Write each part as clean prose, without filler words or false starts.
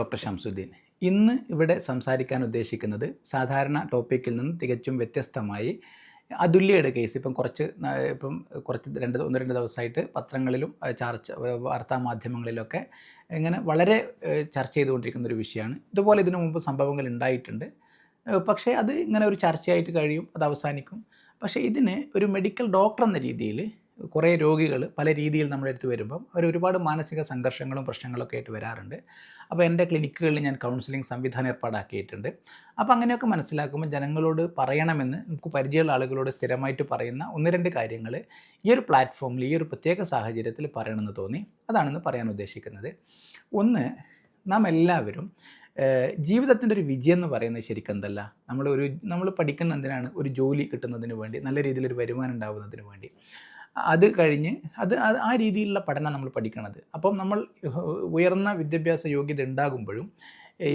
Doctor Shamsuddin. ഇന്ന് ഇവിടെ സംസാരിക്കാൻ ഉദ്ദേശിക്കുന്നത് സാധാരണ ടോപ്പിക്കിൽ നിന്ന് തികച്ചും വ്യത്യസ്തമായി അതുല്യയുടെ കേസ് ഇപ്പം കുറച്ച് ഒന്ന് രണ്ട് ദിവസമായിട്ട് പത്രങ്ങളിലും വാർത്താമാധ്യമങ്ങളിലൊക്കെ ഇങ്ങനെ വളരെ ചർച്ച ചെയ്തുകൊണ്ടിരിക്കുന്ന ഒരു വിഷയമാണ്. ഇതുപോലെ ഇതിനു മുമ്പ് സംഭവങ്ങൾ ഉണ്ടായിട്ടുണ്ട്. പക്ഷേ അത് ഇങ്ങനെ ഒരു ചർച്ചയായിട്ട് കഴിയും, അത് അവസാനിക്കും. പക്ഷേ ഇതിന് ഒരു മെഡിക്കൽ ഡോക്ടർ എന്ന രീതിയിൽ കുറേ രോഗികൾ പല രീതിയിൽ നമ്മുടെ അടുത്ത് വരുമ്പം അവർ ഒരുപാട് മാനസിക സംഘർഷങ്ങളും പ്രശ്നങ്ങളൊക്കെ ആയിട്ട് വരാറുണ്ട്. അപ്പോൾ എൻ്റെ ക്ലിനിക്കുകളിൽ ഞാൻ കൗൺസിലിംഗ് സംവിധാനം ഏർപ്പാടാക്കിയിട്ടുണ്ട്. അപ്പോൾ അങ്ങനെയൊക്കെ മനസ്സിലാക്കുമ്പോൾ ജനങ്ങളോട് പറയണമെന്ന് നമുക്ക് പരിചയമുള്ള ആളുകളോട് സ്ഥിരമായിട്ട് പറയുന്ന ഒന്ന് രണ്ട് കാര്യങ്ങൾ ഈ ഒരു പ്ലാറ്റ്ഫോമിൽ ഈ ഒരു പ്രത്യേക സാഹചര്യത്തിൽ പറയണമെന്ന് തോന്നി. അതാണെന്ന് പറയാൻ ഉദ്ദേശിക്കുന്നത്. ഒന്ന്, നാം എല്ലാവരും ജീവിതത്തിൻ്റെ ഒരു വിജയം എന്ന് പറയുന്നത് ശരിക്കും എന്തല്ല, നമ്മൾ പഠിക്കുന്ന എന്തിനാണ്? ഒരു ജോലി കിട്ടുന്നതിന് വേണ്ടി, നല്ല രീതിയിലൊരു വരുമാനം ഉണ്ടാകുന്നതിന് വേണ്ടി. അത് കഴിഞ്ഞ് ആ രീതിയിലുള്ള പഠനം നമ്മൾ പഠിക്കണത്. അപ്പം നമ്മൾ ഉയർന്ന വിദ്യാഭ്യാസ യോഗ്യത ഉണ്ടാകുമ്പോഴും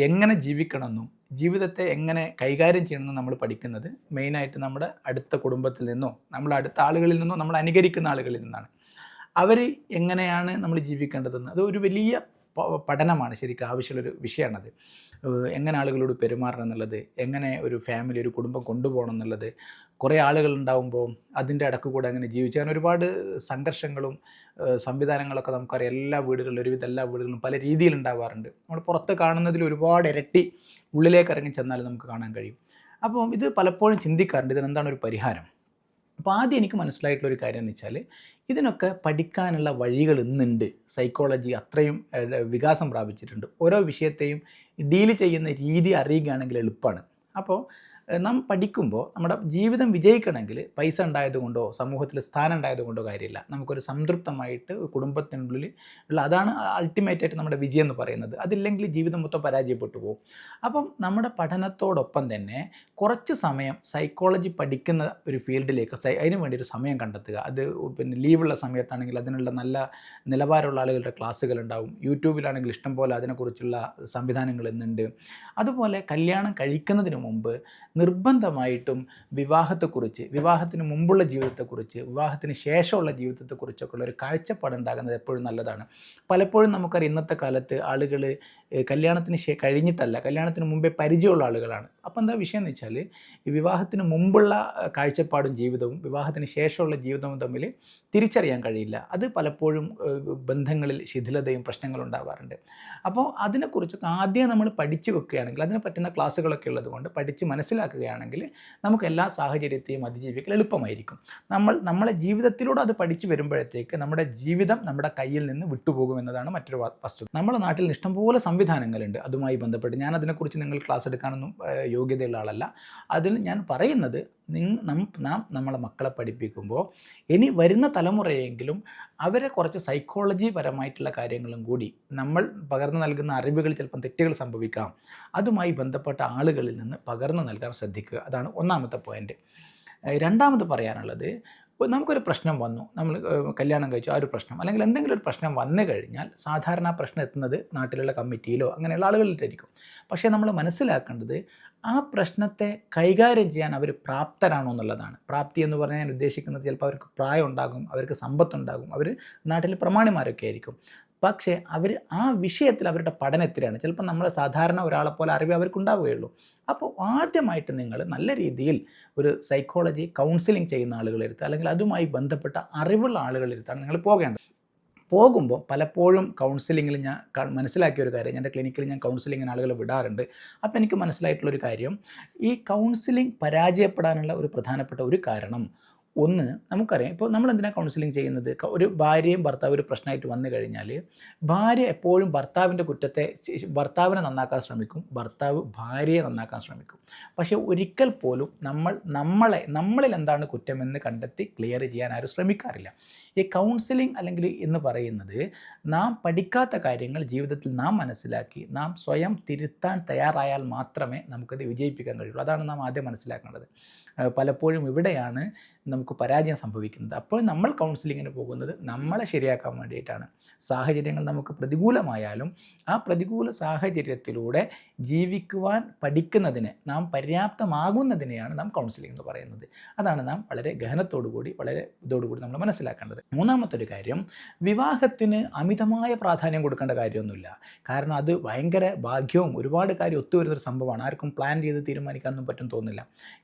എങ്ങനെ ജീവിക്കണമെന്നും ജീവിതത്തെ എങ്ങനെ കൈകാര്യം ചെയ്യണമെന്നും നമ്മൾ പഠിക്കുന്നത് മെയിനായിട്ട് നമ്മുടെ അടുത്ത കുടുംബത്തിൽ നിന്നോ നമ്മുടെ അടുത്ത ആളുകളിൽ നിന്നോ നമ്മൾ അനുകരിക്കുന്ന ആളുകളിൽ നിന്നാണ്. അവർ എങ്ങനെയാണ് നമ്മൾ ജീവിക്കേണ്ടതെന്ന് അത് ഒരു വലിയ പഠനമാണ്. ശരിക്കും ആവശ്യമുള്ളൊരു വിഷയമാണത്. എങ്ങനെ ആളുകളോട് പെരുമാറണം എന്നുള്ളത്, എങ്ങനെ ഒരു ഫാമിലി ഒരു കുടുംബം കൊണ്ടുപോകണം എന്നുള്ളത്. കുറേ ആളുകൾ ഉണ്ടാകുമ്പോൾ അതിൻ്റെ ഇടക്ക് കൂടെ അങ്ങനെ ജീവിച്ചാൽ ഒരുപാട് സംഘർഷങ്ങളും സംവിധാനങ്ങളൊക്കെ നമുക്കറിയാം. എല്ലാ വീടുകളിലും, ഒരുവിധ എല്ലാ വീടുകളിലും പല രീതിയിൽ ഉണ്ടാവാറുണ്ട്. നമ്മൾ പുറത്ത് കാണുന്നതിൽ ഒരുപാട് ഇരട്ടി ഉള്ളിലേക്ക് ഇറങ്ങി ചെന്നാൽ നമുക്ക് കാണാൻ കഴിയും. അപ്പോൾ ഇത് പലപ്പോഴും ചിന്തിക്കാറുണ്ട്, ഇതിനെന്താണ് ഒരു പരിഹാരം. അപ്പോൾ ആദ്യം എനിക്ക് മനസ്സിലായിട്ടുള്ളൊരു കാര്യം എന്ന് വെച്ചാൽ ഇതിനൊക്കെ പഠിക്കാനുള്ള വഴികൾ ഇന്നുണ്ട്. സൈക്കോളജി അത്രയും വികാസം പ്രാപിച്ചിട്ടുണ്ട്. ഓരോ വിഷയത്തെയും ഡീൽ ചെയ്യുന്ന രീതി അറിയുകയാണെങ്കിൽ എളുപ്പമാണ്. അപ്പോൾ നാം പഠിക്കുമ്പോൾ നമ്മുടെ ജീവിതം വിജയിക്കണമെങ്കിൽ പൈസ ഉണ്ടായതുകൊണ്ടോ സമൂഹത്തിൽ സ്ഥാനം ഉണ്ടായതുകൊണ്ടോ കാര്യമില്ല. നമുക്കൊരു സംതൃപ്തമായിട്ട് കുടുംബത്തിനുള്ളിൽ ഉള്ള അതാണ് അൾട്ടിമേറ്റായിട്ട് നമ്മുടെ വിജയം എന്ന് പറയുന്നത്. അതില്ലെങ്കിൽ ജീവിതം മൊത്തം പരാജയപ്പെട്ടു പോകും. അപ്പം നമ്മുടെ പഠനത്തോടൊപ്പം തന്നെ കുറച്ച് സമയം സൈക്കോളജി പഠിക്കുന്ന ഒരു ഫീൽഡിലേക്ക് അതിന് വേണ്ടി ഒരു സമയം കണ്ടെത്തുക. അത് പിന്നെ ലീവുള്ള സമയത്താണെങ്കിൽ അതിനുള്ള നല്ല നിലവാരമുള്ള ആളുകളുടെ ക്ലാസ്സുകൾ ഉണ്ടാവും. യൂട്യൂബിലാണെങ്കിൽ ഇഷ്ടംപോലെ അതിനെക്കുറിച്ചുള്ള സംവിധാനങ്ങൾ ഇന്നുണ്ട്. അതുപോലെ കല്യാണം കഴിക്കുന്നതിന് മുമ്പ് നിർബന്ധമായിട്ടും വിവാഹത്തെക്കുറിച്ച്, വിവാഹത്തിന് മുമ്പുള്ള ജീവിതത്തെക്കുറിച്ച്, വിവാഹത്തിന് ശേഷമുള്ള ജീവിതത്തെക്കുറിച്ചൊക്കെ ഉള്ള ഒരു കാഴ്ചപ്പാടുണ്ടാകുന്നത് എപ്പോഴും നല്ലതാണ്. പലപ്പോഴും നമുക്കറിയാം ഇന്നത്തെ കാലത്ത് ആളുകൾ കല്യാണത്തിന് കഴിഞ്ഞിട്ടല്ല, കല്യാണത്തിന് മുമ്പേ പരിചയമുള്ള ആളുകളാണ്. അപ്പോൾ എന്താ വിഷയം എന്ന് വെച്ചാൽ ഈ വിവാഹത്തിന് മുമ്പുള്ള കാഴ്ചപ്പാടും ജീവിതവും വിവാഹത്തിന് ശേഷമുള്ള ജീവിതവും തമ്മിൽ തിരിച്ചറിയാൻ കഴിയില്ല. അത് പലപ്പോഴും ബന്ധങ്ങളിൽ ശിഥിലതയും പ്രശ്നങ്ങളും ഉണ്ടാവാറുണ്ട്. അപ്പോൾ അതിനെക്കുറിച്ചൊക്കെ ആദ്യം നമ്മൾ പഠിച്ചു വെക്കുകയാണെങ്കിൽ, അതിനെ പറ്റുന്ന ക്ലാസ്സുകളൊക്കെ ഉള്ളതുകൊണ്ട് പഠിച്ച് മനസ്സിലാക്കുകയാണെങ്കിൽ നമുക്ക് എല്ലാ സാഹചര്യത്തെയും അതിജീവിക്കൽ എളുപ്പമായിരിക്കും. നമ്മളെ ജീവിതത്തിലൂടെ അത് പഠിച്ചു വരുമ്പോഴത്തേക്ക് നമ്മുടെ ജീവിതം നമ്മുടെ കയ്യിൽ നിന്ന് വിട്ടുപോകുമെന്നതാണ് മറ്റൊരു വസ്തുത. നമ്മുടെ നാട്ടിൽ ഇഷ്ടംപോലെ സംവിധാനങ്ങളുണ്ട് അതുമായി ബന്ധപ്പെട്ട്. ഞാൻ അതിനെക്കുറിച്ച് നിങ്ങൾ ക്ലാസ് എടുക്കാനൊന്നും യോഗ്യതയുള്ള ആളല്ല. അതിൽ ഞാൻ പറയുന്നത് നാം നമ്മളെ മക്കളെ പഠിപ്പിക്കുമ്പോൾ ഇനി വരുന്ന തലമുറയെങ്കിലും അവരെ കുറച്ച് സൈക്കോളജി പരമായിട്ടുള്ള കാര്യങ്ങളും കൂടി, നമ്മൾ പകർന്നു നൽകുന്ന അറിവുകളിൽ ചിലപ്പം തെറ്റുകൾ സംഭവിക്കാം, അതുമായി ബന്ധപ്പെട്ട ആളുകളിൽ നിന്ന് പകർന്നു നൽകാൻ ശ്രദ്ധിക്കുക. അതാണ് ഒന്നാമത്തെ പോയിൻ്റ്. രണ്ടാമത് പറയാനുള്ളത്, നമുക്കൊരു പ്രശ്നം വന്നു, നമ്മൾ കല്യാണം കഴിച്ചു, ആ ഒരു പ്രശ്നം അല്ലെങ്കിൽ എന്തെങ്കിലും ഒരു പ്രശ്നം വന്നു കഴിഞ്ഞാൽ സാധാരണ ആ പ്രശ്നം എത്തുന്നത് നാട്ടിലുള്ള കമ്മിറ്റിയിലോ അങ്ങനെയുള്ള ആളുകളിലായിരിക്കും. പക്ഷേ നമ്മൾ മനസ്സിലാക്കേണ്ടത് ആ പ്രശ്നത്തെ കൈകാര്യം ചെയ്യാൻ അവർ പ്രാപ്തരാണോ എന്നുള്ളതാണ്. പ്രാപ്തി എന്ന് പറഞ്ഞാൽ ഞാൻ ഉദ്ദേശിക്കുന്നത് ചിലപ്പോൾ അവർക്ക് പ്രായം ഉണ്ടാകും, അവർക്ക് സമ്പത്തുണ്ടാകും, അവർ നാട്ടിൽ പ്രമാണിമാരൊക്കെ ആയിരിക്കും. പക്ഷേ അവർ ആ വിഷയത്തിൽ അവരുടെ പഠനത്തിലാണ്. ചിലപ്പോൾ നമ്മൾ സാധാരണ ഒരാളെപ്പോലെ അറിവ് അവർക്കുണ്ടാവുകയുള്ളൂ. അപ്പോൾ ആദ്യമായിട്ട് നിങ്ങൾ നല്ല രീതിയിൽ ഒരു സൈക്കോളജി കൗൺസിലിംഗ് ചെയ്യുന്ന ആളുകളെടുത്ത് അല്ലെങ്കിൽ അതുമായി ബന്ധപ്പെട്ട അറിവുള്ള ആളുകളെടുത്താണ് നിങ്ങൾ പോകേണ്ടത്. പോകുമ്പോൾ പലപ്പോഴും കൗൺസിലിങ്ങിൽ ഞാൻ മനസ്സിലാക്കിയ ഒരു കാര്യം, എൻ്റെ ക്ലിനിക്കിൽ ഞാൻ കൗൺസിലിങ്ങിന് ആളുകളെ വിടാറുണ്ട്. അപ്പോൾ എനിക്ക് മനസ്സിലായിട്ടുള്ളൊരു കാര്യം, ഈ കൗൺസിലിംഗ് പരാജയപ്പെടാനുള്ള ഒരു പ്രധാനപ്പെട്ട ഒരു കാരണം, ഒന്ന്, നമുക്കറിയാം ഇപ്പോൾ നമ്മൾ എന്തിനാണ് കൗൺസിലിംഗ് ചെയ്യുന്നത്? ഒരു ഭാര്യയും ഭർത്താവും ഒരു പ്രശ്നമായിട്ട് വന്നു കഴിഞ്ഞാൽ ഭാര്യ എപ്പോഴും ഭർത്താവിനെ നന്നാക്കാൻ ശ്രമിക്കും, ഭർത്താവ് ഭാര്യയെ നന്നാക്കാൻ ശ്രമിക്കും. പക്ഷേ ഒരിക്കൽ പോലും നമ്മളിൽ എന്താണ് കുറ്റമെന്ന് കണ്ടെത്തി ക്ലിയർ ചെയ്യാൻ ആരും ശ്രമിക്കാറില്ല. ഈ കൗൺസിലിംഗ് അല്ലെങ്കിൽ എന്ന് പറയുന്നത് നാം പഠിക്കാത്ത കാര്യങ്ങൾ ജീവിതത്തിൽ നാം മനസ്സിലാക്കി നാം സ്വയം തിരുത്താൻ തയ്യാറായാൽ മാത്രമേ നമുക്കത് വിജയിപ്പിക്കാൻ കഴിയുള്ളൂ. അതാണ് നാം ആദ്യം മനസ്സിലാക്കേണ്ടത്. പലപ്പോഴും ഇവിടെയാണ് നമുക്ക് പരാജയം സംഭവിക്കുന്നത്. അപ്പോൾ നമ്മൾ കൗൺസിലിങ്ങിന് പോകുന്നത് നമ്മളെ ശരിയാക്കാൻ വേണ്ടിയിട്ടാണ്. സാഹചര്യങ്ങൾ നമുക്ക് പ്രതികൂലമായാലും ആ പ്രതികൂല സാഹചര്യത്തിലൂടെ ജീവിക്കുവാൻ പഠിക്കുന്നതിന് നാം പര്യാപ്തമാകുന്നതിനെയാണ് നാം കൗൺസിലിംഗ് എന്ന് പറയുന്നത്. അതാണ് നാം വളരെ ഗഹനത്തോടുകൂടി വളരെ ഇതോടുകൂടി നമ്മൾ മനസ്സിലാക്കേണ്ടത്. മൂന്നാമത്തെ ഒരു കാര്യം, വിവാഹത്തിന് അമിതമായ പ്രാധാന്യം കൊടുക്കേണ്ട കാര്യമൊന്നുമില്ല. കാരണം അത് ഭയങ്കര ഭാഗ്യവും ഒരുപാട് കാര്യം ഒത്തുവരുന്നൊരു സംഭവമാണ്. ആർക്കും പ്ലാൻ ചെയ്ത് തീരുമാനിക്കാനൊന്നും പറ്റും തോന്നില്ല.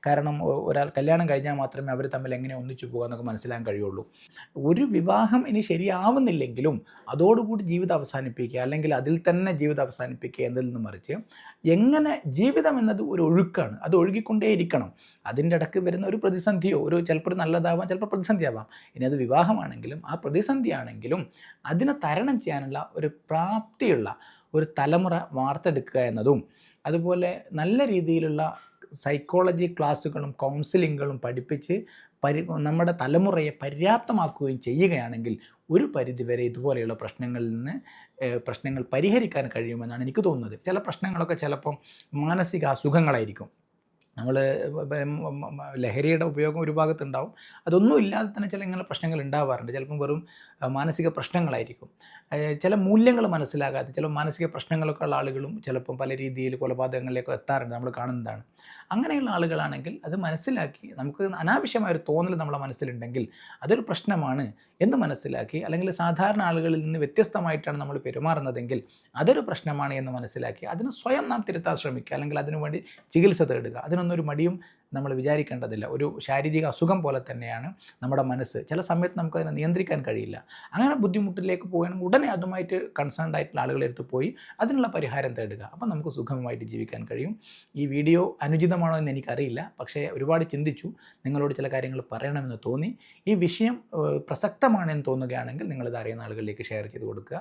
കാരണം ഒരാൾ കല്യാണം കഴിഞ്ഞാൽ മാത്രമേ അവർ തമ്മിൽ എങ്ങനെ ഒന്നിച്ചു പോകുക എന്നൊക്കെ മനസ്സിലാക്കാൻ കഴിയുള്ളൂ. ഒരു വിവാഹം ഇനി ശരിയാവുന്നില്ലെങ്കിലും അതോടുകൂടി ജീവിതം അവസാനിപ്പിക്കുക, അല്ലെങ്കിൽ അതിൽ തന്നെ ജീവിതം അവസാനിപ്പിക്കുക എന്നതിൽ നിന്ന് മറിച്ച് എങ്ങനെ ജീവിതം എന്നത് ഒരു ഒഴുക്കാണ്, അത് ഒഴുകിക്കൊണ്ടേയിരിക്കണം. അതിൻ്റെ ഇടയ്ക്ക് വരുന്ന ഒരു പ്രതിസന്ധിയോ ചിലപ്പോൾ നല്ലതാവാം, ചിലപ്പോൾ പ്രതിസന്ധിയാവാം. ഇനി അത് വിവാഹമാണെങ്കിലും ആ പ്രതിസന്ധിയാണെങ്കിലും അതിനെ തരണം ചെയ്യാനുള്ള ഒരു പ്രാപ്തിയുള്ള ഒരു തലമുറ വാർത്തെടുക്കുക എന്നതും, അതുപോലെ നല്ല രീതിയിലുള്ള സൈക്കോളജി ക്ലാസ്സുകളും കൗൺസിലിങ്ങുകളും പഠിപ്പിച്ച് നമ്മുടെ തലമുറയെ പര്യാപ്തമാക്കുകയും ചെയ്യുകയാണെങ്കിൽ ഒരു പരിധിവരെ ഇതുപോലെയുള്ള പ്രശ്നങ്ങൾ പരിഹരിക്കാൻ കഴിയുമെന്നാണ് എനിക്ക് തോന്നുന്നത്. ചില പ്രശ്നങ്ങളൊക്കെ ചിലപ്പം മാനസിക അസുഖങ്ങളായിരിക്കും. നമ്മൾ ലഹരിയുടെ ഉപയോഗം ഒരു ഭാഗത്തുണ്ടാവും, അതൊന്നും ഇല്ലാതെ തന്നെ ചില ഇങ്ങനെ പ്രശ്നങ്ങൾ ഉണ്ടാവാറുണ്ട്. ചിലപ്പം വെറും മാനസിക പ്രശ്നങ്ങളായിരിക്കും. ചില മൂല്യങ്ങൾ മനസ്സിലാകാതെ ചില മാനസിക പ്രശ്നങ്ങളൊക്കെ ഉള്ള ആളുകളും ചിലപ്പം പല രീതിയിൽ കൊലപാതകങ്ങളിലേക്ക് എത്താറുണ്ട്, നമ്മൾ കാണുന്നതാണ്. അങ്ങനെയുള്ള ആളുകളാണെങ്കിൽ അത് മനസ്സിലാക്കി, നമുക്ക് അനാവശ്യമായൊരു തോന്നൽ നമ്മളെ മനസ്സിലുണ്ടെങ്കിൽ അതൊരു പ്രശ്നമാണ് എന്ന് മനസ്സിലാക്കി, അല്ലെങ്കിൽ സാധാരണ ആളുകളിൽ നിന്ന് വ്യത്യസ്തമായിട്ടാണ് നമ്മൾ പെരുമാറുന്നതെങ്കിൽ അതൊരു പ്രശ്നമാണ് എന്ന് മനസ്സിലാക്കി അതിന് സ്വയം നാം തിരുത്താൻ ശ്രമിക്കുക, അല്ലെങ്കിൽ അതിനുവേണ്ടി ചികിത്സ തേടുക. അതിനൊന്നും ഒരു മടിയും നമ്മൾ വിചാരിക്കേണ്ടതില്ല. ഒരു ശാരീരിക അസുഖം പോലെ തന്നെയാണ് നമ്മുടെ മനസ്സ്. ചില സമയത്ത് നമുക്കതിനെ നിയന്ത്രിക്കാൻ കഴിയില്ല. അങ്ങനെ ബുദ്ധിമുട്ടിലേക്ക് പോവുകയാണെങ്കിൽ ഉടനെ അതുമായിട്ട് കൺസേൺഡ് ആയിട്ടുള്ള ആളുകളെടുത്ത് പോയി അതിനുള്ള പരിഹാരം തേടുക. അപ്പം നമുക്ക് സുഖമായിട്ട് ജീവിക്കാൻ കഴിയും. ഈ വീഡിയോ അനുചിതമാണോ എന്ന് എനിക്കറിയില്ല, പക്ഷേ ഒരുപാട് ചിന്തിച്ചു, നിങ്ങളോട് ചില കാര്യങ്ങൾ പറയണമെന്ന് തോന്നി. ഈ വിഷയം പ്രസക്തമാണെന്ന് തോന്നുകയാണെങ്കിൽ നിങ്ങളിത് അറിയുന്ന ആളുകളിലേക്ക് ഷെയർ ചെയ്ത് കൊടുക്കുക.